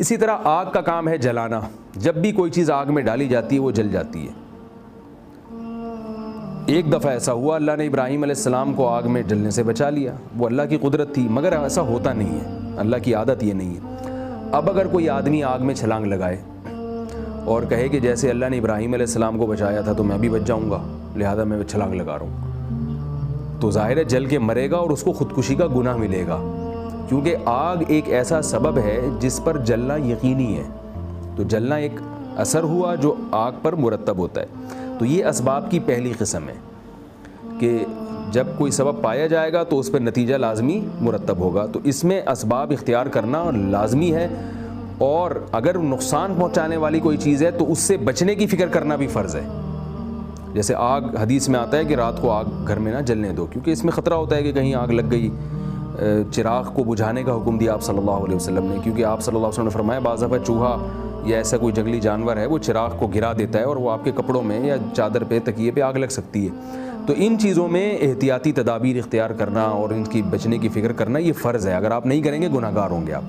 اسی طرح آگ کا کام ہے جلانا، جب بھی کوئی چیز آگ میں ڈالی جاتی ہے وہ جل جاتی ہے۔ ایک دفعہ ایسا ہوا، اللہ نے ابراہیم علیہ السلام کو آگ میں جلنے سے بچا لیا، وہ اللہ کی قدرت تھی، مگر ایسا ہوتا نہیں ہے، اللہ کی عادت یہ نہیں ہے۔ اب اگر کوئی آدمی آگ میں چھلانگ لگائے اور کہے کہ جیسے اللہ نے ابراہیم علیہ السلام کو بچایا تھا تو میں بھی بچ جاؤں گا، لہذا میں چھلانگ لگا رہا ہوں، تو ظاہر ہے جل کے مرے گا اور اس کو خودکشی کا گناہ ملے گا، کیونکہ آگ ایک ایسا سبب ہے جس پر جلنا یقینی ہے، تو جلنا ایک اثر ہوا جو آگ پر مرتب ہوتا ہے۔ تو یہ اسباب کی پہلی قسم ہے کہ جب کوئی سبب پایا جائے گا تو اس پر نتیجہ لازمی مرتب ہوگا، تو اس میں اسباب اختیار کرنا لازمی ہے، اور اگر نقصان پہنچانے والی کوئی چیز ہے تو اس سے بچنے کی فکر کرنا بھی فرض ہے۔ جیسے آگ، حدیث میں آتا ہے کہ رات کو آگ گھر میں نہ جلنے دو، کیونکہ اس میں خطرہ ہوتا ہے کہ کہیں آگ لگ گئی۔ چراغ کو بجھانے کا حکم دیا آپ صلی اللہ علیہ وسلم نے، کیونکہ آپ صلی اللہ علیہ وسلم نے فرمایا بعض دفعہ چوہا یا ایسا کوئی جنگلی جانور ہے وہ چراغ کو گرا دیتا ہے اور وہ آپ کے کپڑوں میں یا چادر پہ، تکیے پہ آگ لگ سکتی ہے۔ تو ان چیزوں میں احتیاطی تدابیر اختیار کرنا اور ان کی بچنے کی فکر کرنا یہ فرض ہے، اگر آپ نہیں کریں گے گناہگار ہوں گے آپ۔